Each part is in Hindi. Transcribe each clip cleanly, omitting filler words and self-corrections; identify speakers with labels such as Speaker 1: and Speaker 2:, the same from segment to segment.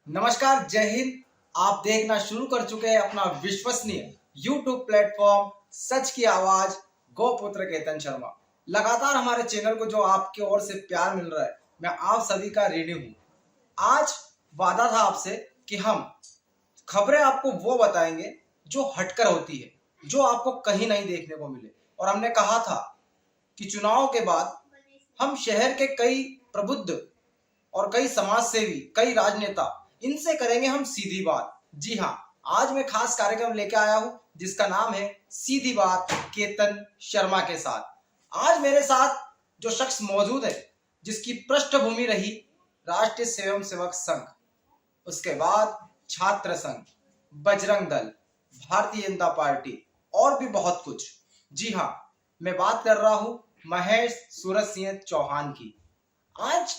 Speaker 1: नमस्कार, जय हिंद। आप देखना शुरू कर चुके हैं अपना विश्वसनीय YouTube प्लेटफॉर्म सच की आवाज गौपुत्र केतन शर्मा। लगातार हमारे चैनल को जो आपकी ओर से प्यार मिल रहा है, मैं आप सभी का ऋणी हूँ। आज वादा था आपसे कि हम खबरें आपको वो बताएंगे जो हटकर होती है, जो आपको कहीं नहीं देखने को मिले। और हमने कहा था कि चुनाव के बाद हम शहर के कई प्रबुद्ध और कई समाज सेवी, कई राजनेता, इनसे करेंगे हम सीधी बात। जी हाँ, आज मैं खास कार्यक्रम लेके आया हूं जिसका नाम है सीधी बात केतन शर्मा के साथ। आज मेरे साथ जो शख्स मौजूद है, जिसकी पृष्ठभूमि रही राष्ट्रीय स्वयं सेवक संघ, उसके बाद छात्र संघ, बजरंग दल, भारतीय जनता पार्टी और भी बहुत कुछ। जी हाँ, मैं बात कर रहा हूं महेश सूरज सिंह चौहान की। आज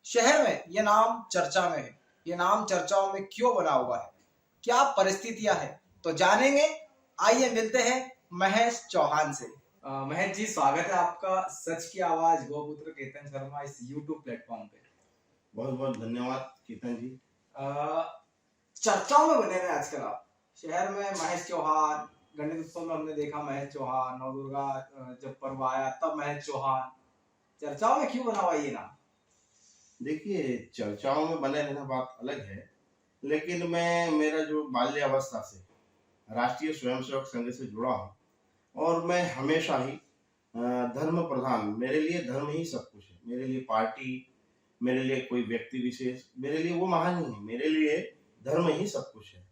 Speaker 1: शहर में यह नाम चर्चा में है। ये नाम चर्चाओं में क्यों बना हुआ है, क्या परिस्थितियां हैं, तो जानेंगे। आइए मिलते हैं महेश चौहान से। महेश जी, स्वागत है आपका सच की आवाज गौपुत्र केतन शर्मा इस YouTube प्लेटफॉर्म पे।
Speaker 2: बहुत बहुत धन्यवाद केतन जी।
Speaker 1: चर्चाओं में बने हुए आजकल आप शहर में। महेश चौहान, गणेश उत्सव में हमने देखा महेश चौहान, नवदुर्गा जब पर्व आया तब महेश चौहान। चर्चाओं में क्यों बना हुआ ये नाम?
Speaker 2: देखिए, चर्चाओं में बने रहना बात अलग है, लेकिन मैं मेरा जो बाल्यावस्था से राष्ट्रीय स्वयंसेवक संघ से जुड़ा हूँ और मैं हमेशा ही धर्म प्रधान, मेरे लिए धर्म ही सब कुछ है। मेरे लिए पार्टी, मेरे लिए कोई व्यक्ति विशेष, मेरे लिए वो महान ही है। मेरे लिए धर्म ही सब कुछ है।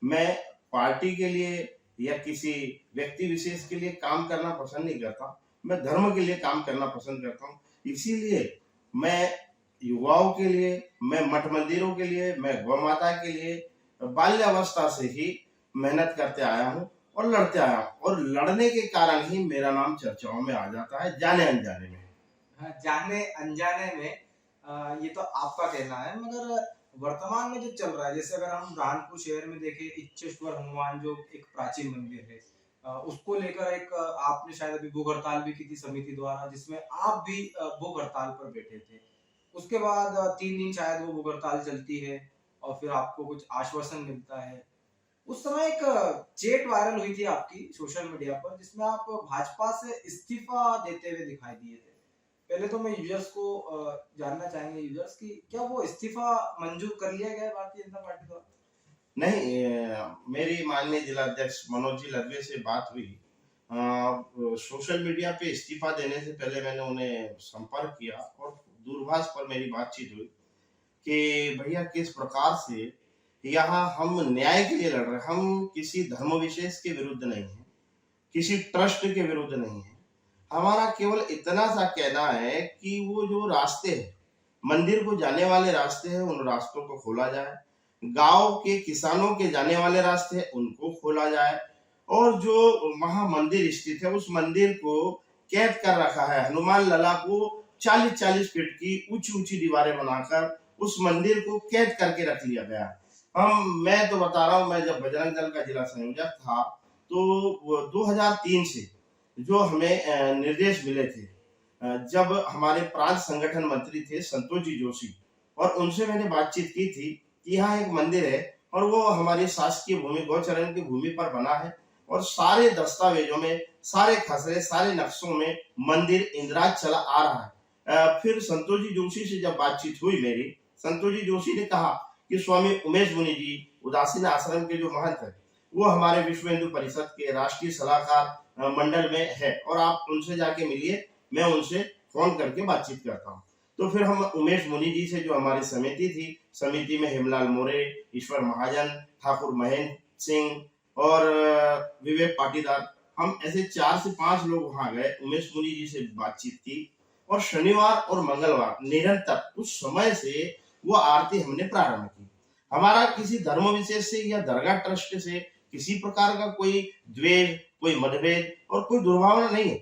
Speaker 2: मैं पार्टी के लिए या किसी व्यक्ति विशेष के लिए काम करना पसंद नहीं करता, मैं धर्म के लिए काम करना पसंद करता हूँ। इसीलिए मैं युवाओं के लिए, मैं मठ मंदिरों के लिए, मैं गौ माता के लिए बाल्यावस्था से ही मेहनत करते आया हूँ और लड़ते आया हूँ, और लड़ने के कारण ही मेरा नाम चर्चाओं में आ जाता है, जाने अनजाने में।
Speaker 1: हाँ, जाने अनजाने में। ये तो आपका कहना है, मगर वर्तमान में जो चल रहा है, जैसे अगर हम रानपुर शहर में देखें, इच्छेश्वर हनुमान जो एक प्राचीन मंदिर है, उसको लेकर एक आपने शायद अभी भूख हड़ताल भी की थी समिति द्वारा, जिसमें आप भी भूख हड़ताल पर बैठे थे। उसके बाद 3 दिन शायद वो भूख हड़ताल चलती है और फिर आपको कुछ आश्वासन मिलता है। उस समय एक चैट वायरल हुई थी आपकी सोशल मीडिया पर, जिसमें आप भाजपा से इस्तीफा देते हुए दिखाई दिए थे। पहले तो मैं यूजर्स को जानना चाहेंगे यूजर्स की, क्या वो इस्तीफा मंजूर कर लिया गया है भारतीय जनता पार्टी द्वारा?
Speaker 2: नहीं, मेरी माननीय जिला अध्यक्ष मनोज जी लदवे से बात हुई। सोशल मीडिया पे इस्तीफा देने से पहले मैंने उन्हें संपर्क किया और दूरभाष पर मेरी बातचीत हुई कि भैया किस प्रकार से यहाँ हम न्याय के लिए लड़ रहे हैं। हम किसी धर्म विशेष के विरुद्ध नहीं है, किसी ट्रस्ट के विरुद्ध नहीं है। हमारा केवल इतना सा कहना है कि वो जो रास्ते हैं, मंदिर को जाने वाले रास्ते हैं, उन रास्तों को खोला जाए। गांव के किसानों के जाने वाले रास्ते हैं, उनको खोला जाए। और जो वहां मंदिर स्थित है, उस मंदिर को कैद कर रखा है। हनुमान लला को 40-40 फीट की ऊंची ऊंची दीवारें बनाकर उस मंदिर को कैद करके रख लिया गया। मैं तो बता रहा हूँ, मैं जब बजरंग दल का जिला संयोजक था तो 2003 से जो हमें निर्देश मिले थे, जब हमारे प्रांत संगठन मंत्री थे संतोष जी जोशी, और उनसे मैंने बातचीत की थी कि यहाँ एक मंदिर है और वो हमारी शासकीय भूमि गौचरण की भूमि पर बना है, और सारे दस्तावेजों में, सारे खसरे, सारे नक्शों में मंदिर इंदिराज चला आ रहा है। फिर संतोष जी जोशी से जब बातचीत हुई मेरी, संतोष जी जोशी ने कहा कि स्वामी उमेश मुनि जी उदासीन आश्रम के जो महंत है, वो हमारे विश्व हिंदू परिषद के राष्ट्रीय सलाहकार मंडल में है और आप उनसे जाके मिलिए, मैं उनसे फोन करके बातचीत करता हूँ। तो फिर हम उमेश मुनि जी से, जो हमारी समिति थी, समिति में हेमलाल मोरे, ईश्वर महाजन, ठाकुर महेंद्र सिंह और विवेक पाटीदार, हम ऐसे 4 से 5 लोग वहां गए, उमेश मुनि जी से बातचीत की, और शनिवार और मंगलवार निरंतर उस समय से वो आरती हमने प्रारंभ की। हमारा किसी धर्म विशेष से या दरगाह ट्रस्ट से किसी प्रकार का कोई द्वेष, कोई मतभेद और कोई दुर्भावना नहीं है।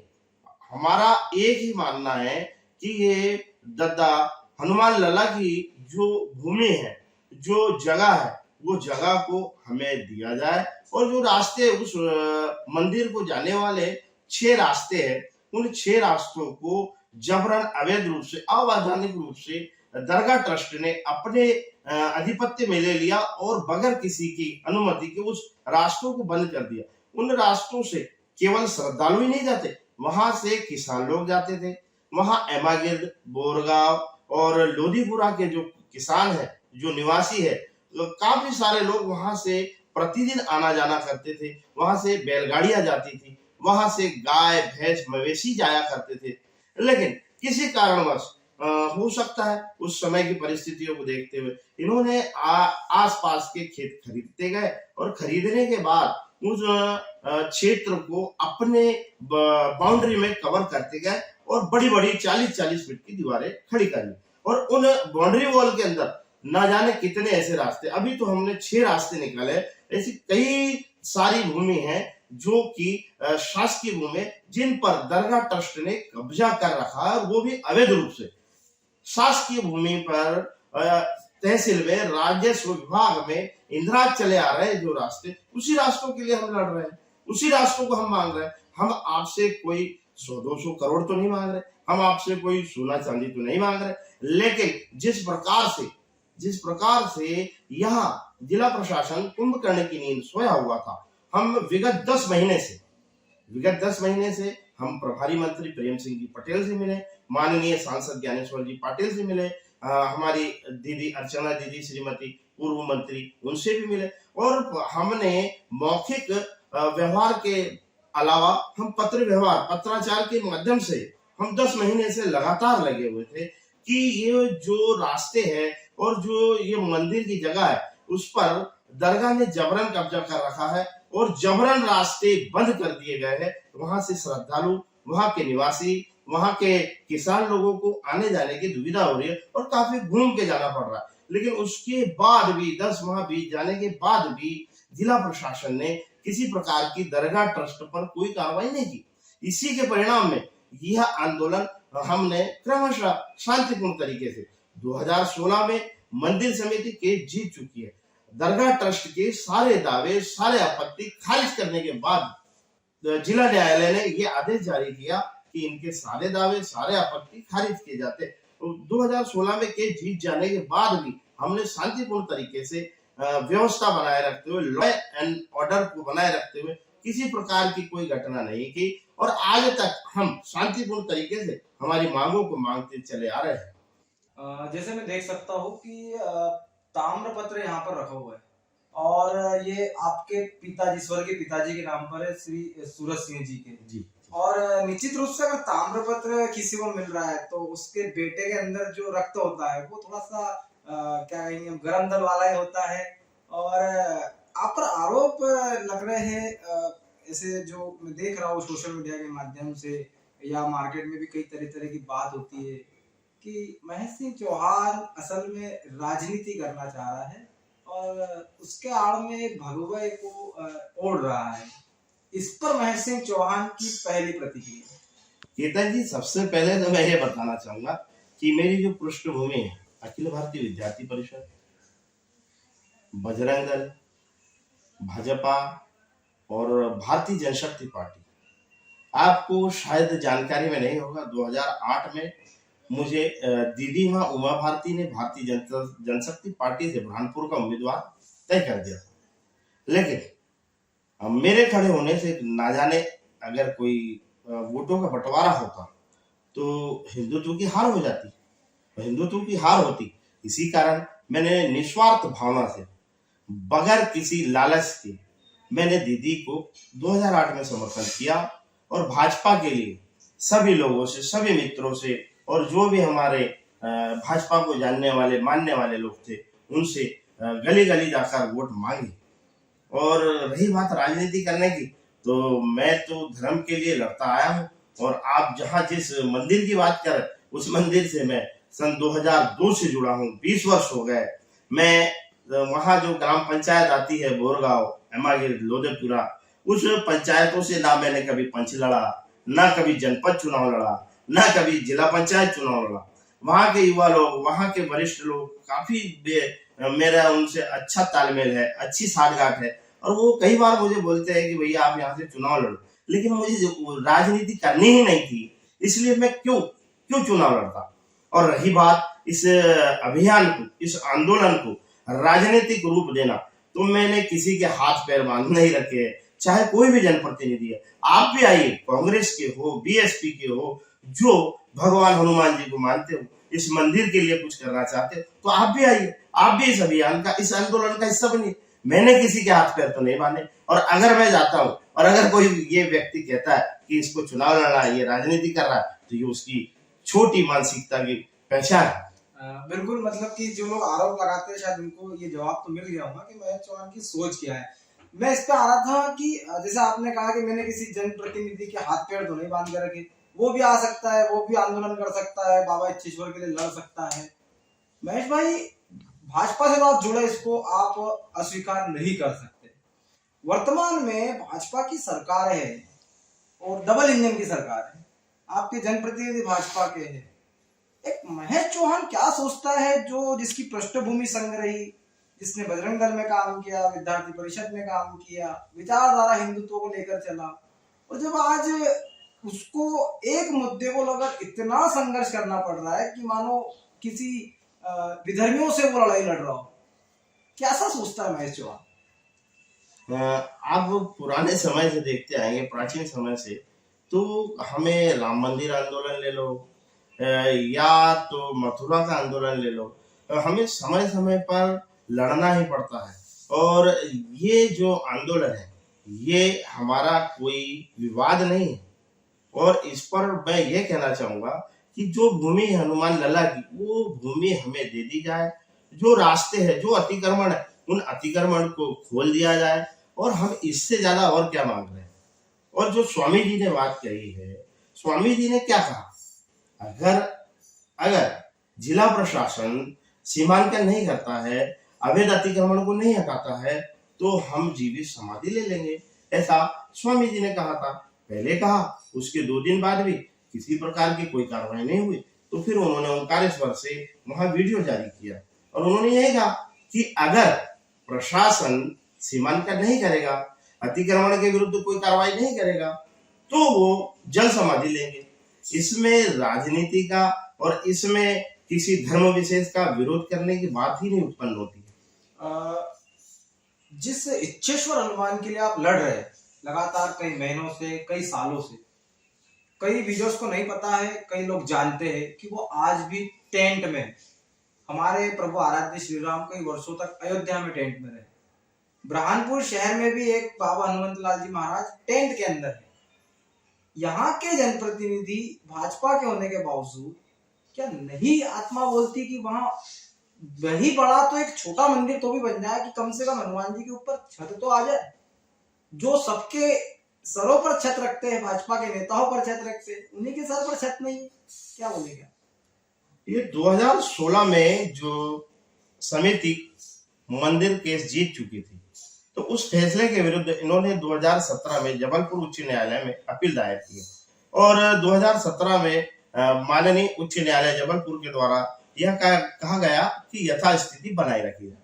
Speaker 2: हमारा एक ही मानना है कि ये दद्दा हनुमान लला की जो भूमि है, जो जगह है, वो जगह को हमें दिया जाए, और जो रास्ते उस मंदिर को जाने वाले 6 रास्ते हैं, उन 6 रास्तों को जबरन, अवैध रूप से, अवैधानिक रूप से दरगाह ट्रस्ट ने अपने आधिपत्य में ले लिया और बगैर किसी की अनुमति के उस रास्तों को बंद कर दिया। उन रास्तों से केवल श्रद्धालु ही नहीं जाते, वहां से किसान लोग जाते थे। वहां एमागिर्द, बोरगांव और लोधीपुरा के जो किसान है, जो निवासी है, तो काफी सारे लोग वहां से प्रतिदिन आना जाना करते थे। वहां से बैलगाड़ियां जाती थी, वहां से गाय भैंस मवेशी जाया करते थे। लेकिन किसी कारणवश हो सकता है उस समय की परिस्थितियों को देखते हुए इन्होंने आसपास के खेत खरीदते गए और खरीदने के बाद उस क्षेत्र को अपने बाउंड्री में कवर करते गए और बड़ी बड़ी 40-40 फीट की दीवारें खड़ी कर ली। और उन बाउंड्री वॉल के अंदर ना जाने कितने ऐसे रास्ते, अभी तो हमने 6 रास्ते निकाले, ऐसी कई सारी भूमि है जो कि शासकीय भूमि, जिन पर दरगाह ट्रस्ट ने कब्जा कर रखा है, वो भी अवैध रूप से। शासकीय भूमि पर तहसील में, राजस्व विभाग में इंदिराज चले आ रहे हैं जो रास्ते, उसी रास्तों के लिए हम लड़ रहे हैं, उसी रास्तों को हम मांग रहे हैं। हम आपसे कोई 100-200 करोड़ तो नहीं मांग रहे, हम आपसे कोई सोना चांदी तो नहीं मांग रहे, लेकिन जिस प्रकार से यहाँ जिला प्रशासन कुंभकर्ण की नींद सोया हुआ था, हम विगत 10 महीने से हम प्रभारी मंत्री प्रेम सिंह जी पटेल से मिले, माननीय सांसद ज्ञानेश्वर जी पाटिल से मिले, हमारी दीदी अर्चना दीदी श्रीमती पूर्व मंत्री, उनसे भी मिले, और हमने मौखिक व्यवहार के अलावा हम पत्राचार के माध्यम से हम 10 महीने से लगातार लगे हुए थे कि ये जो रास्ते हैं और जो ये मंदिर की जगह है, उस पर दरगाह ने जबरन कब्जा कर रखा है और जबरन रास्ते बंद कर दिए गए हैं। वहां से श्रद्धालु, वहां के निवासी, वहां के किसान लोगों को आने जाने की दुविधा हो रही है और काफी घूम के जाना पड़ रहा है। लेकिन उसके बाद भी 10 माह बीत जाने के बाद भी जिला प्रशासन ने किसी प्रकार की दरगाह ट्रस्ट पर कोई कार्रवाई नहीं की। इसी के परिणाम में यह आंदोलन हमने क्रमशः शांतिपूर्ण तरीके से 2016 में मंदिर समिति केस जीत चुकी है। दरगाह ट्रस्ट के सारे दावे, सारे आपत्ति खारिज करने के बाद जिला न्यायालय ने यह आदेश जारी किया कि इनके सारे दावे, सारे आपत्ति खारिज किए जाते। तो 2016 में केस जीत जाने के बाद भी हमने शांतिपूर्ण तरीके से व्यवस्था बनाए रखते हुए, लॉ एंड ऑर्डर को बनाए रखते हुए किसी प्रकार की कोई घटना नहीं की और आज तक हम शांतिपूर्ण तरीके से हमारी मांगों को मांगते चले आ रहे हैं।
Speaker 1: जैसे मैं देख सकता हूँ कि ताम्र पत्र यहाँ पर रखा हुआ है और ये आपके पिताजी, स्वर्गीय पिताजी के नाम पर है, श्री सूरज सिंह जी के।
Speaker 2: जी।
Speaker 1: और निश्चित रूप से अगर ताम्र पत्र किसी को मिल रहा है तो उसके बेटे के अंदर जो रक्त होता है वो थोड़ा सा क्या कहेंगे, गरम दल वाला ही होता है। और आप पर आरोप लग रहे हैं, ऐसे जो मैं देख रहा हूँ सोशल मीडिया के माध्यम से या मार्केट में भी कई तरह की बात होती है कि महेश सिंह चौहान असल में राजनीति करना चाह रहा है और उसके आड़ में भगवे को ओढ़ रहा है। इस पर महेश सिंह चौहान की पहली प्रतिक्रिया।
Speaker 2: केतन जी, सबसे पहले तो मैं ये बताना चाहूंगा कि मेरी जो पृष्ठभूमि है, अखिल भारतीय विद्यार्थी परिषद, बजरंग दल, भाजपा और भारतीय जनशक्ति पार्टी। आपको शायद जानकारी में नहीं होगा, 2008 में मुझे दीदी माँ उमा भारती ने भारतीय जनशक्ति पार्टी से बुरहानपुर का उम्मीदवार तय कर दिया। लेकिन मेरे खड़े होने से ना जाने अगर कोई वोटों का बंटवारा होता तो हिंदुत्व की हार हो जाती, हिंदुत्व की हार होती। इसी कारण मैंने निस्वार्थ भावना से, बगैर किसी लालच के, मैंने दीदी को 2008 में समर्थन किया और भाजपा के लिए सभी लोगों से, सभी मित्रों से और जो भी हमारे भाजपा को जानने वाले, मानने वाले लोग थे, उनसे गली गली जाकर वोट मांगे। और रही बात राजनीति करने की, तो मैं तो धर्म के लिए लड़ता आया हूँ और आप जहाँ जिस मंदिर की बात कर, उस मंदिर से मैं सन 2002 से जुड़ा हूँ, 20 वर्ष हो गए। मैं वहाँ जो ग्राम पंचायत आती है, बोरगांव, एमागिर, लोधेपुरा, उस पंचायतों से ना मैंने कभी पंच लड़ा, ना कभी जनपद चुनाव लड़ा, ना कभी जिला पंचायत चुनाव लड़ा। वहाँ के युवा लोग, वहाँ के वरिष्ठ लोग, काफी मेरा उनसे अच्छा तालमेल है, अच्छी साठगांठ है और वो कई बार मुझे बोलते हैं कि भैया आप यहाँ से चुनाव लड़ो। लेकिन मुझे राजनीति करनी ही नहीं थी, इसलिए मैं क्यों चुनाव लड़ता। और रही बात इस अभियान को, इस आंदोलन को राजनीतिक रूप देना, तो मैंने किसी के हाथ पैर बांध नहीं रखे, चाहे कोई भी जनप्रतिनिधि है। आप भी आइए, कांग्रेस के हो, बीएसपी के हो, जो भगवान हनुमान जी को मानते हो, इस मंदिर के लिए कुछ करना चाहते हो, तो आप भी आइए, आप भी इस अभियान का, इस आंदोलन का हिस्सा बनिए। मैंने किसी के हाथ पैर तो नहीं बांधे। और अगर मैं जाता हूं और अगर कोई ये व्यक्ति कहता है कि इसको चुनाव लड़ा, ये राजनीति कर रहा है, तो ये उसकी छोटी मानसिकता की पहचान है।
Speaker 1: बिल्कुल, मतलब कि जो लोग आरोप लगाते हैं शायद उनको ये जवाब तो मिल गया होगा कि महेश चौहान की सोच क्या है। मैं इस पे आ रहा था कि जैसे आपने कहा कि मैंने किसी जनप्रतिनिधि के हाथ पैर तो नहीं बांध के रखे, वो भी आ सकता है, वो भी आंदोलन कर सकता है, बाबा इच्छेश्वर के लिए लड़ सकता है। महेश भाई, भाजपा से तो आप जुड़े, इसको आप अस्वीकार नहीं कर सकते। वर्तमान में भाजपा की सरकार है और डबल इंजन की सरकार है, आपके जनप्रतिनिधि भाजपा के हैं। एक महेश चौहान क्या सोचता है, जो जिसकी पृष्ठभूमि संग रही, जिसने बजरंग दल में काम किया, विद्यार्थी परिषद में काम किया, विचारधारा हिंदुत्व को लेकर चला, और जब आज उसको एक मुद्दे को लेकर इतना संघर्ष करना पड़ रहा है कि मानो किसी विधर्मियों से वो लड़ाई लड़ रहा हो, कैसा सोचता है महेश चौहान?
Speaker 2: आप पुराने समय से देखते आएंगे, प्राचीन समय से, तो हमें राम मंदिर आंदोलन ले लो या तो मथुरा का आंदोलन ले लो, हमें समय समय पर लड़ना ही पड़ता है। और ये जो आंदोलन है, ये हमारा कोई विवाद नहीं है। और इस पर मैं ये कहना चाहूंगा कि जो भूमि हनुमान लला की, वो भूमि हमें दे दी जाए। जो रास्ते हैं, जो अतिक्रमण है, उन अतिक्रमण को खोल दिया जाए। और हम इससे ज्यादा और क्या मांग रहे हैं? और जो स्वामी जी ने बात कही है, स्वामी जी ने क्या कहा, अगर जिला प्रशासन सीमांकन नहीं करता है, अवैध अतिक्रमण को नहीं हटाता है, तो हम जीवित समाधि ले लेंगे, ऐसा स्वामी जी ने कहा था। पहले कहा, उसके 2 दिन बाद भी किसी प्रकार की कोई कार्रवाई नहीं हुई। तो फिर उन्होंने ओंकारेश्वर से वहां वीडियो जारी किया और उन्होंने यही कहा कि अगर प्रशासन सीमांकन नहीं करेगा, अतिक्रमण के विरुद्ध कोई कार्रवाई नहीं करेगा, तो वो जल समाधि लेंगे। इसमें राजनीति का और इसमें किसी धर्म विशेष का विरोध करने की बात ही नहीं उत्पन्न होती है।
Speaker 1: जिस इच्छेश्वर हनुमान के लिए आप लड़ रहे हैं लगातार कई महीनों से, कई सालों से, कई वीडियोस को नहीं पता है, कई लोग जानते हैं कि वो आज भी टेंट में, हमारे प्रभु आराध्य श्री राम कई वर्षों तक अयोध्या में टेंट में रहे। ब्रह्मपुर शहर में भी एक बाबा हनुमंत लाल जी महाराज टेंट के अंदर है। यहाँ के जनप्रतिनिधि भाजपा के होने के बावजूद क्या नहीं आत्मा बोलती कि वहां वही बड़ा तो एक छोटा मंदिर तो भी बन जाए, कि कम से कम हनुमान जी के ऊपर छत तो आ जाए। जो सबके सरों पर छत रखते हैं, भाजपा के नेताओं पर छत रखते हैं, उन्हीं के सर पर छत नहीं, क्या बोलेगा?
Speaker 2: ये 2016 में जो समिति मंदिर केस जीत चुकी थी, तो उस फैसले के विरुद्ध इन्होंने 2017 में जबलपुर उच्च न्यायालय में अपील दायर की और 2017 में माननीय उच्च न्यायालय जबलपुर के द्वारा यह कहा गया कि यथास्थिति बनाए रखी जाए।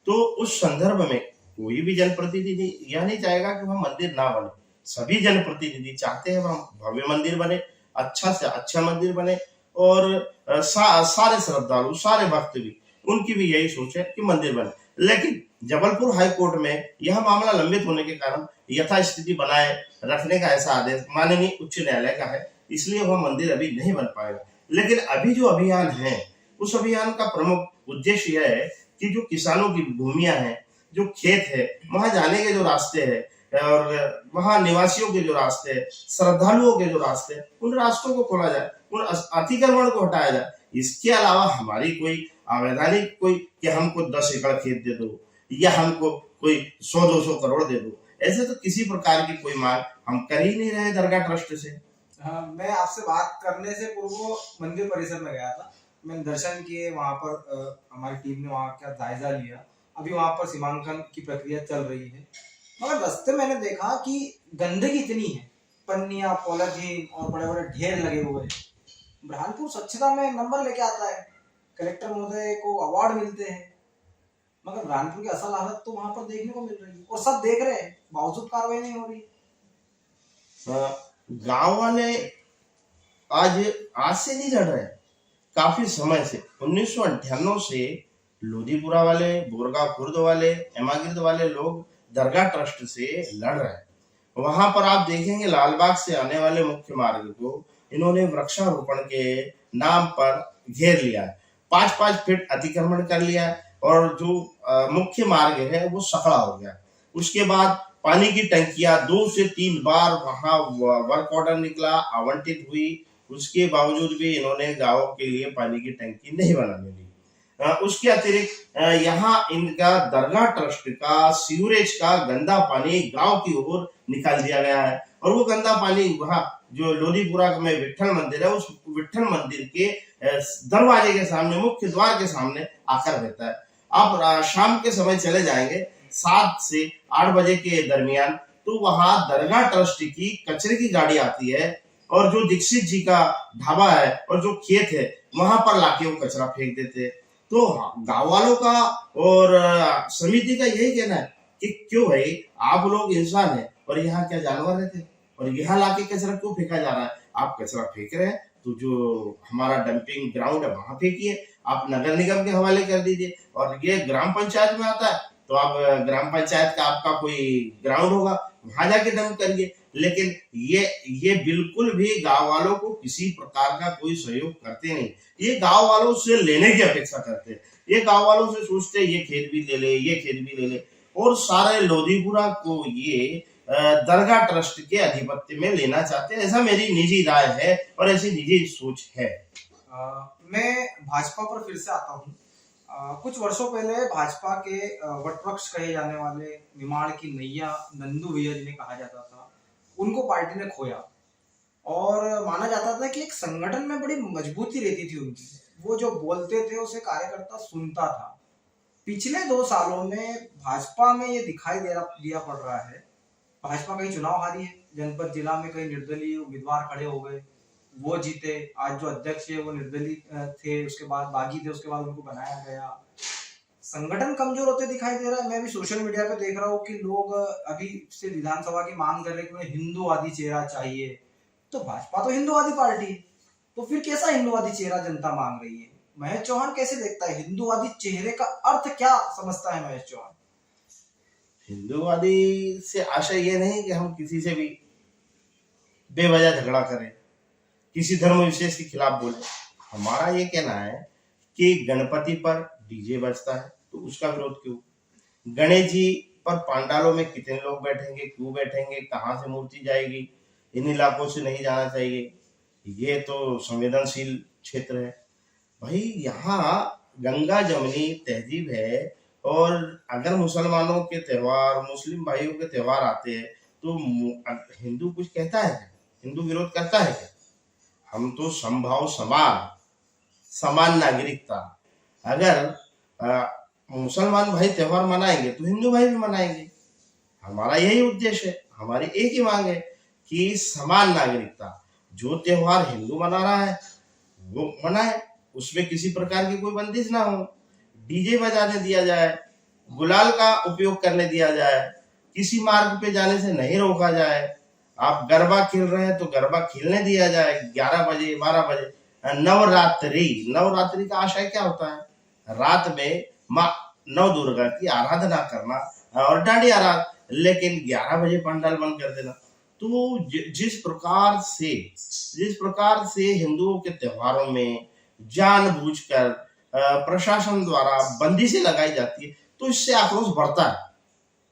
Speaker 2: तो उस संदर्भ में कोई भी जनप्रतिनिधि यह नहीं चाहेगा कि वह मंदिर ना बने। सभी जनप्रतिनिधि चाहते हैं वह भव्य मंदिर बने, अच्छा से अच्छा मंदिर बने, और सारे श्रद्धालु, सारे भक्त भी, उनकी भी यही सोच है कि मंदिर बने। लेकिन जबलपुर हाई कोर्ट में यह मामला लंबित होने के कारण यथास्थिति बनाए रखने का ऐसा आदेश माननीय उच्च न्यायालय का है, इसलिए वह मंदिर अभी नहीं बन पाएगा। लेकिन अभी जो अभियान है, उस अभियान का प्रमुख उद्देश्य यह है कि जो किसानों की भूमियां हैं, जो खेत है, वहां जाने के जो रास्ते हैं और वहां निवासियों के जो रास्ते हैं, श्रद्धालुओं के जो रास्ते हैं, उन रास्तों को खोला जाए, उन अतिक्रमण को हटाया जाए। इसके अलावा हमारी कोई अवैधानिक कोई कि हमको 10 एकड़ खेत दे दो या हमको कोई 100-200 करोड़ दे दो, ऐसे तो किसी प्रकार की कोई मांग हम कर ही नहीं रहे दरगाह ट्रस्ट से।
Speaker 1: हाँ, मैं आपसे बात करने से पूर्व मंदिर परिसर में गया था, मैंने दर्शन किए, वहां पर हमारी टीम ने वहां का जायजा लिया। अभी वहां पर सीमांकन की प्रक्रिया चल रही है, मगर रास्ते मैंने देखा कि गंदगी इतनी है, पन्नियां, पॉलिथीन और बड़े बड़े ढेर लगे हुए हैं। बुरहानपुर स्वच्छता में नंबर लेके आता है, कलेक्टर महोदय को अवार्ड मिलते हैं, मगर बुरहानपुर की असल हालत तो वहां पर देखने को मिल रही है और सब देख रहे हैं, बावजूद कार्रवाई नहीं हो रही।
Speaker 2: गांव वाले आज से नहीं लड़ रहे, काफी समय से 1998 से लोधीपुरा वाले, बोरगांव खुर्द वाले, एमागिर्द वाले लोग दरगाह ट्रस्ट से लड़ रहे हैं। वहां पर आप देखेंगे लालबाग से आने वाले मुख्य मार्ग को इन्होंने वृक्षारोपण के नाम पर घेर लिया है, 5-5 फीट अतिक्रमण कर लिया है और जो मुख्य मार्ग है वो सकड़ा हो गया। उसके बाद पानी की टंकियां 2 से 3 बार वहां वर्क ऑर्डर निकला, आवंटित हुई, उसके बावजूद भी इन्होंने गांव के लिए पानी की टंकी नहीं बनाने दी। उसके अतिरिक्त यहाँ इनका दरगाह ट्रस्ट का सीवरेज का गंदा पानी गांव की ओर निकाल दिया गया है और वो गंदा पानी वहां जो लोधीपुरा में विट्ठल मंदिर है उस विट्ठल मंदिर के दरवाजे के सामने, मुख्य द्वार के सामने आकर बहता है। आप शाम के समय चले जाएंगे 7 से 8 बजे के दरमियान, तो वहां दरगाह ट्रस्ट की कचरे की गाड़ी आती है और जो दीक्षित जी का ढाबा है और जो खेत है वहां पर लाके वो कचरा फेंक देते हैं। तो गांव वालों का और समिति का यही कहना है कि क्यों भाई आप लोग इंसान हैं और यहाँ क्या जानवर रहते और यहाँ लाके कचरा क्यों फेंका जा रहा है? आप कचरा फेंक रहे हैं तो जो हमारा डंपिंग ग्राउंड है वहां फेंकिए, आप नगर निगम के हवाले कर दीजिए और ये ग्राम पंचायत में आता है तो आप ग्राम पंचायत का आपका कोई ग्राउंड होगा वहां जाके डंप करिए। लेकिन ये बिल्कुल भी गांव वालों को किसी प्रकार का कोई सहयोग करते नहीं। ये गांव वालों से लेने की अपेक्षा करते हैं। ये गांव वालों से सोचते हैं ये खेत भी ले ले, ये खेत भी ले ले और सारे लोधीपुरा को ये दरगाह ट्रस्ट के आधिपत्य में लेना चाहते हैं। ऐसा मेरी निजी राय है और ऐसी निजी सोच है।
Speaker 1: मैं भाजपा पर फिर से आता हूँ। कुछ वर्षों पहले भाजपा के वटवृक्ष कहे जाने वाले निमाड़ की नैया नंदू भैया जिन्हें कहा जाता था, उनको पार्टी ने खोया और माना जाता था कि एक संगठन में बड़ी मजबूती रहती थी उनकी। वो जो बोलते थे उसे कार्यकर्ता सुनता था। पिछले 2 सालों में भाजपा में ये दिखाई दिया पड़ रहा है। भाजपा कई चुनाव हारी है, जनपद जिला में कई निर्दलीय उम्मीदवार खड़े हो गए, वो जीते। आज जो अध्यक्ष है वो निर्दलीय थे, उसके बाद बागी थे, उसके बाद उनको बनाया गया। संगठन कमजोर होते दिखाई दे रहा है। मैं भी सोशल मीडिया पे देख रहा हूँ कि लोग अभी से विधानसभा की मांग कर रहे हैं कि उन्हें हिंदूवादी चेहरा चाहिए। तो भाजपा तो हिंदूवादी पार्टी है, तो फिर कैसा हिंदूवादी चेहरा जनता मांग रही है? महेश चौहान कैसे देखता है हिंदूवादी चेहरे का अर्थ, क्या समझता है महेश चौहान?
Speaker 2: हिंदूवादी से आशा ये नहीं कि हम किसी से भी बेवजह झगड़ा करें, किसी धर्म विशेष के खिलाफ बोले। हमारा ये कहना है कि गणपति पर डीजे बजता है तो उसका विरोध क्यों? गणेश जी पर पंडालों में कितने लोग बैठेंगे, क्यों बैठेंगे, कहाँ से मूर्ति जाएगी, इन इलाकों से नहीं जाना चाहिए। ये तो संवेदनशील क्षेत्र है भाई। यहाँ गंगा जमुनी तहजीब है और अगर मुसलमानों के त्योहार, मुस्लिम भाइयों के त्योहार आते हैं तो हिंदू कुछ कहता है क्या? हिंदू विरोध करता है क्या? हम तो समभाव, समान नागरिकता। अगर मुसलमान भाई त्योहार मनाएंगे तो हिंदू भाई भी मनाएंगे। हमारा यही उद्देश्य है, हमारी एक ही मांग है कि समान नागरिकता। जो त्योहार हिंदू मना रहा है वो मनाए, उसमें किसी प्रकार की कोई बंदिश ना हो। डीजे बजाने दिया जाए, गुलाल का उपयोग करने दिया जाए, किसी मार्ग पे जाने से नहीं रोका जाए। आप गरबा खेल रहे हैं तो गरबा खेलने दिया जाए 11 बजे 12 बजे। नवरात्रि का आशय क्या होता है? रात में माँ नव दुर्गा की आराधना करना और डांडिया रात, लेकिन 11 बजे पंडाल बंद कर देना। तो जिस प्रकार से हिंदुओं के त्योहारों में जानबूझकर प्रशासन द्वारा बंदिशें लगाई जाती है तो इससे आक्रोश बढ़ता है।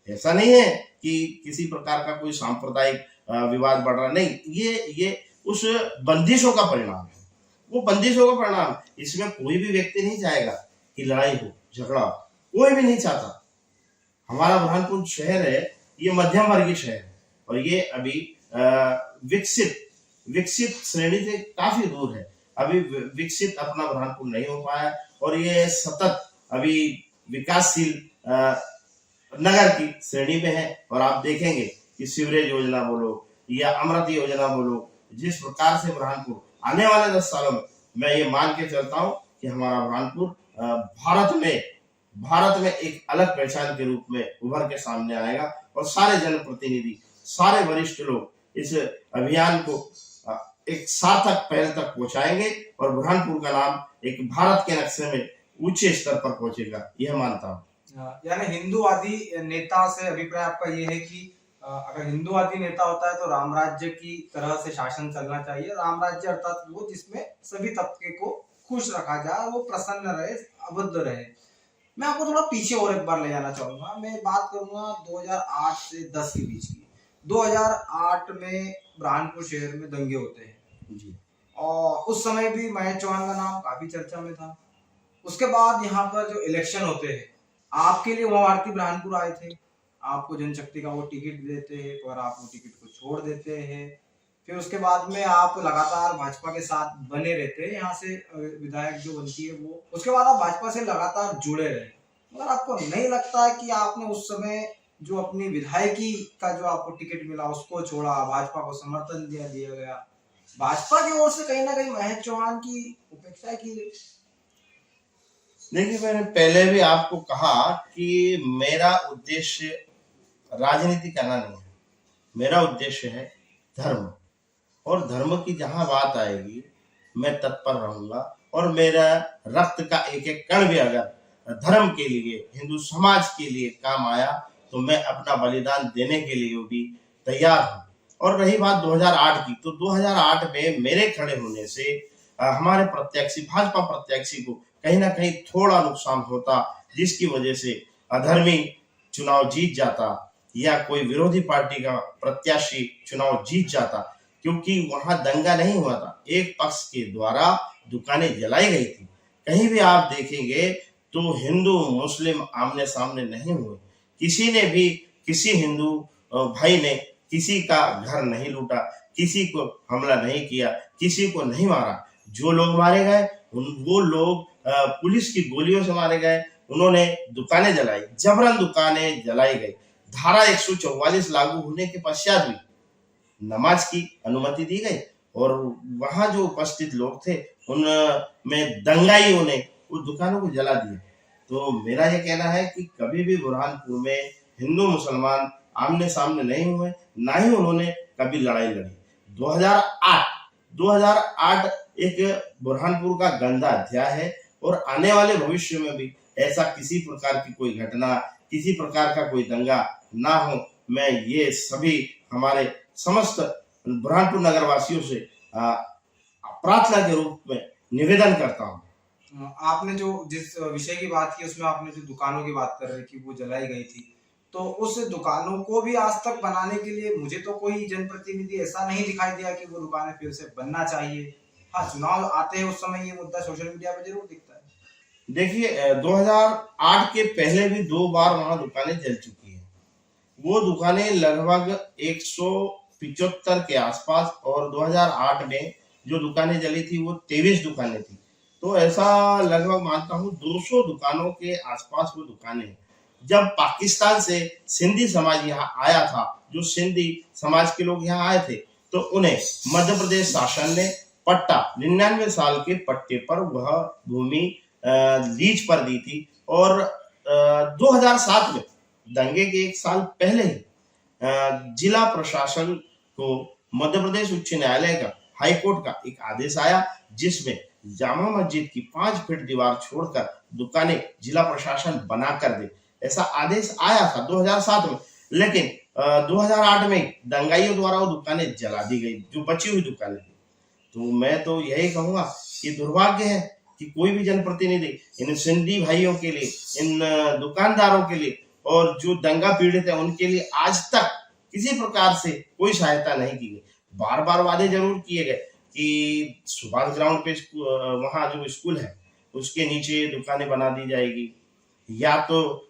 Speaker 2: ऐसा नहीं है कि किसी प्रकार का कोई सांप्रदायिक विवाद बढ़ रहा, नहीं, ये उस बंदिशों का परिणाम है। वो बंदिशों का परिणाम, इसमें कोई भी व्यक्ति नहीं चाहेगा कि लड़ाई हो, झगड़ा हो, कोई भी नहीं चाहता। हमारा बुरहानपुर शहर है, ये मध्यम वर्गीय शहर है और ये अभी विकसित श्रेणी से काफी दूर है। अभी विकसित अपना बुरहानपुर नहीं हो पाया और ये सतत अभी विकासशील नगर की श्रेणी में है। और आप देखेंगे कि सीवरेज योजना बोलो या अमृत योजना बोलो, जिस प्रकार से बुरहानपुर आने वाले 10 सालों में, मैं ये मान के चलता हूँ कि हमारा बुरहानपुर भारत में एक अलग पहचान के रूप में उभर के सामने आएगा और सारे जनप्रतिनिधि, सारे वरिष्ठ लोग इस अभियान को एक सार्थक पहल तक पहुंचाएंगे और बुरहानपुर का नाम एक भारत के नक्शे में ऊंचे स्तर पर पहुंचेगा, यह मानता हूँ।
Speaker 1: यानी हिंदूवादी नेता से अभिप्राय आपका ये है कि अगर हिंदूवादी नेता होता है तो राम राज्य की तरह से शासन चलना चाहिए। राम राज्य अर्थात वो जिसमें सभी तबके को खुश रखा जाए, वो प्रसन्न रहे, अबद्ध रहे। मैं आपको थोड़ा पीछे और एक बार ले जाना चाहूंगा। मैं बात करूंगा 2008 से 10 के बीच की। 2008 में बुरहानपुर शहर में दंगे होते हैं
Speaker 2: जी।
Speaker 1: और उस समय भी महेश चौहान का नाम काफी चर्चा में था। उसके बाद यहाँ पर जो इलेक्शन होते हैं, आपके लिए उमा भारती बुरहानपुर आए थे, आपको जनशक्ति का वो टिकट देते हैं और आप वो टिकट को छोड़ देते हैं। फिर उसके बाद में आप लगातार भाजपा के साथ बने रहते हैं, यहाँ से विधायक जो बनती है वो, उसके बाद आप भाजपा से लगातार जुड़े रहे। मगर आपको नहीं लगता है कि आपने उस समय जो अपनी विधायकी का जो आपको टिकट मिला उसको छोड़ा, भाजपा को समर्थन दिया गया, भाजपा की ओर से कहीं ना कहीं महेश चौहान की उपेक्षा की गई?
Speaker 2: देखिए, मैंने पहले भी आपको कहा कि मेरा उद्देश्य राजनीति करना नहीं है, मेरा उद्देश्य है धर्म। और धर्म की जहां बात आएगी मैं तत्पर रहूंगा और मेरा रक्त का एक एक कण भी अगर धर्म के लिए, हिंदू समाज के लिए काम आया तो मैं अपना बलिदान देने के लिए भी तैयार हूं। और रही बात 2008 की, तो 2008 में मेरे खड़े होने से हमारे प्रत्याशी, भाजपा प्रत्याशी को कहीं ना कहीं थोड़ा नुकसान होता, जिसकी वजह से अधर्मी चुनाव जीत जाता या कोई विरोधी पार्टी का प्रत्याशी चुनाव जीत जाता, क्योंकि वहां दंगा नहीं हुआ था, एक पक्ष के द्वारा दुकानें जलाई गई थी। कहीं भी आप देखेंगे तो हिंदू मुस्लिम आमने सामने नहीं हुए, किसी ने भी किसी हिंदू भाई ने किसी का घर नहीं लूटा, किसी को हमला नहीं किया, किसी को नहीं मारा। जो लोग मारे गए वो लोग पुलिस की गोलियों से मारे गए, उन्होंने दुकानें जलाई, जबरन दुकानें जलाई गई। धारा 144 लागू होने के पश्चात भी नमाज की अनुमति दी गई और वहां जो उपस्थित लोग थे उनमें दंगाइयों ने उस दुकानों को जला दिया। तो मेरा ये कहना है कि कभी भी बुरहानपुर में हिंदू मुसलमान आमने सामने नहीं हुए, ना ही उन्होंने कभी लड़ाई लड़ी। 2008 एक बुरहानपुर का गंदा अध्याय है और आने वाले भविष्य में भी ऐसा किसी प्रकार की कोई घटना, किसी प्रकार का कोई दंगा ना हो, मैं ये सभी हमारे समस्त बुरहानपुर नगर वासियों से प्रार्थना के रूप में निवेदन करता हूँ।
Speaker 1: आपने जो जिस विषय की बात की उसमें आपने जो दुकानों की बात कर रहे कि वो जलाई गई थी, तो उस दुकानों को भी आज तक बनाने के लिए मुझे तो कोई जनप्रतिनिधि ऐसा नहीं दिखाई दिया कि वो दुकानें फिर से बनना चाहिए। हाँ, चुनाव आते हैं उस समय ये मुद्दा सोशल मीडिया पे जरूर दिखता है।
Speaker 2: देखिए, 2008 के पहले भी 2 बार वहां दुकानें जल चुकी हैं। वो दुकानें लगभग 175 के आसपास, और 2008 में जो दुकानें जली थी वो 23 दुकानें थी। तो ऐसा लगभग मानता हूँ 200 दुकानों के आसपास वो दुकानें हैं। जब पाकिस्तान से सिंधी समाज यहाँ आया था, जो सिंधी समाज के लोग यहाँ आए थे, तो उन्हें मध्य प्रदेश शासन ने पट्टा 99 साल के पट्टे पर वह भूमि लीज पर दी थी। और 2007 में दंगे के 1 साल पहले ही जिला प्रशासन को मध्य प्रदेश उच्च न्यायालय का, हाई कोर्ट का एक आदेश आया, जिसमें जामा मस्जिद की 5 फीट दीवार छोड़कर दुकानें जिला प्रशासन बना कर दे, ऐसा आदेश आया था 2007 में। लेकिन 2008 में दंगाइयों द्वारा वो दुकानें जला दी गई, जो बची हुई दुकानें थी। तो मैं तो यही कहूंगा कि दुर्भाग्य है कि कोई भी जनप्रतिनिधि इन सिंधी भाइयों के लिए, इन दुकानदारों के लिए और जो दंगा पीड़ित है उनके लिए आज तक किसी प्रकार से कोई सहायता नहीं की गई। बार बार वादे जरूर किए गए कि सुभाष ग्राउंड पे वहाँ जो स्कूल है उसके नीचे दुकानें बना दी जाएगी, या तो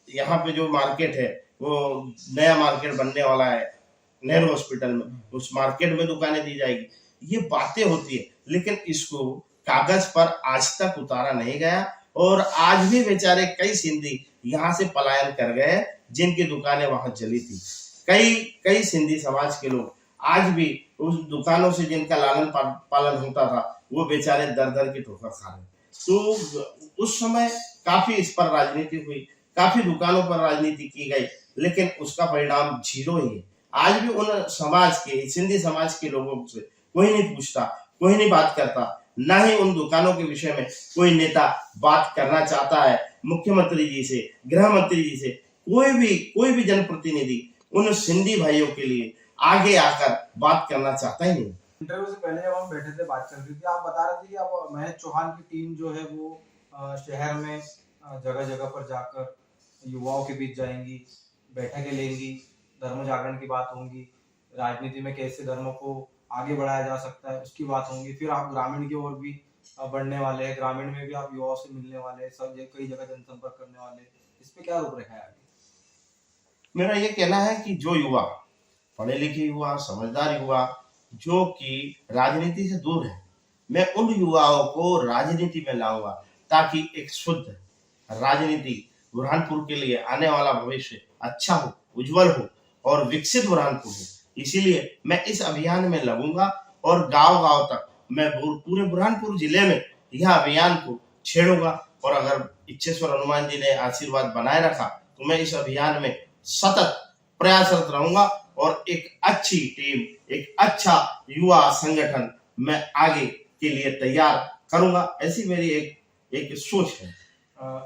Speaker 2: यहाँ पे जो मार्केट है वो नया मार्केट बनने वाला है नेहरू हॉस्पिटल में, उस मार्केट में दुकानें दी जाएगी। ये बातें होती है, लेकिन इसको कागज पर आज तक उतारा नहीं गया। और आज भी बेचारे कई सिंधी यहाँ से पलायन कर गए जिनकी दुकानें वहां जली थी। कई सिंधी समाज के लोग आज भी उस दुकानों से जिनका लालन पालन होता था वो बेचारे दर दर की ठोकर खा रहे। तो उस समय काफी इस पर राजनीति हुई, काफी दुकानों पर राजनीति की गई, लेकिन उसका परिणाम 0 ही है। आज भी उन समाज के, सिंधी समाज के लोगों से कोई नहीं पूछता, कोई नहीं बात करता, ना ही उन दुकानों के विषय में कोई नेता बात करना चाहता है। मुख्यमंत्री जी से, गृह मंत्री जी से, कोई भी जनप्रतिनिधि उन सिंधी भाइयों के लिए आगे आकर बात करना चाहता ही नहीं।
Speaker 1: इंटरव्यू से पहले जब हम बैठे थे, बात चल रही थी, आप बता रहे थे कि अब महेश चौहान की टीम जो है वो शहर में जगह जगह पर जाकर युवाओं के बीच जाएंगी, बैठकें लेंगी, धर्म जागरण की बात होंगी, राजनीति में कैसे धर्म को आगे बढ़ाया जा सकता है उसकी बात होंगी। फिर आप ग्रामीण की ओर भी बढ़ने वाले हैं, ग्रामीण में भी आप युवाओं से मिलने वाले हैं, सब कई जगह जनसंपर्क करने वाले हैं। इस पे क्या रूपरेखा है आगे?
Speaker 2: मेरा ये कहना है कि जो युवा, पढ़े लिखे युवा, समझदार युवा, जो कि राजनीति से दूर है, मैं उन युवाओं को राजनीति में लाऊंगा ताकि एक शुद्ध राजनीति बुरहानपुर के लिए आने वाला भविष्य अच्छा हो, उज्जवल हो और विकसित बुरहानपुर हो। इसीलिए मैं इस अभियान में लगूंगा और गांव-गांव तक मैं पूरे बुरहानपुर जिले में यह अभियान को छेड़ूंगा। और अगर इच्छेश्वर हनुमान जी ने आशीर्वाद बनाए रखा तो मैं इस अभियान में सतत प्रयासरत रहूंगा और एक अच्छी टीम, एक अच्छा युवा संगठन मैं आगे के लिए तैयार करूंगा। ऐसी मेरी एक सोच है।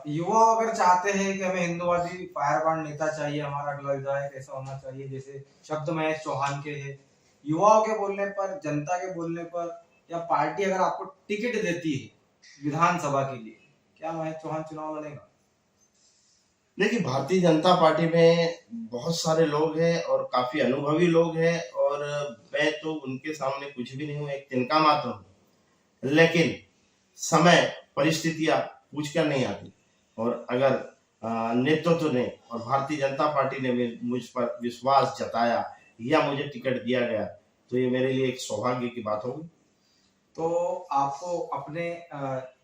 Speaker 1: युवा अगर चाहते हैं कि हमें हिंदुवादी फायरब्रांड नेता चाहिए, हमारा अगला विधायक ऐसा होना चाहिए जैसे शब्द महेश चौहान के हैं, युवाओं के बोलने पर, जनता के बोलने पर, या पार्टी अगर आपको टिकट देती है विधानसभा के लिए, क्या महेश चौहान चुनाव लड़ेगा?
Speaker 2: देखिए, भारतीय जनता पार्टी में बहुत सारे लोग हैं और काफी अनुभवी लोग हैं और मैं तो उनके सामने कुछ भी नहीं हूँ, एक तिनका मात्र हूँ। लेकिन समय, परिस्थितियां पूछ कर नहीं आती और अगर नेतृत्व ने और भारतीय जनता पार्टी ने मुझ पर विश्वास जताया या मुझे टिकट दिया गया तो ये मेरे लिए एक सौभाग्य की बात होगी।
Speaker 1: तो आपको अपने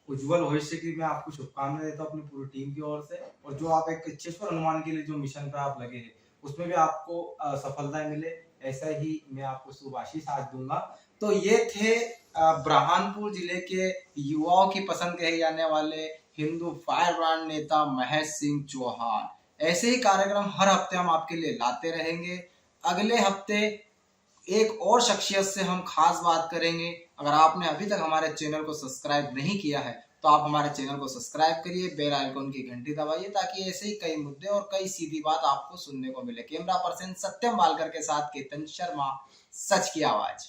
Speaker 1: उज्जवल भविष्य की मैं आपको शुभकामनाएं देता हूँ अपनी पूरी टीम की ओर से, और जो आप एक इच्छेश्वर हनुमान के लिए जो मिशन पे आप लगे हैं उसमें भी आपको सफलताएं मिले, ऐसा ही मैं आपको शुभ आशीष आज दूंगा। तो ये थे बुरहानपुर जिले के युवाओं की पसंद कहे जाने वाले हिंदू फायरब्रांड नेता महेश सिंह चौहान। ऐसे ही कार्यक्रम हर हफ्ते हम आपके लिए लाते रहेंगे। अगले हफ्ते एक और शख्सियत से हम खास बात करेंगे। अगर आपने अभी तक हमारे चैनल को सब्सक्राइब नहीं किया है तो आप हमारे चैनल को सब्सक्राइब करिए, बेल आइकन की घंटी दबाइए ताकि ऐसे ही कई मुद्दे और कई सीधी बात आपको सुनने को मिले। कैमरा पर्सन सत्यम वालकर के साथ केतन शर्मा, सच की आवाज।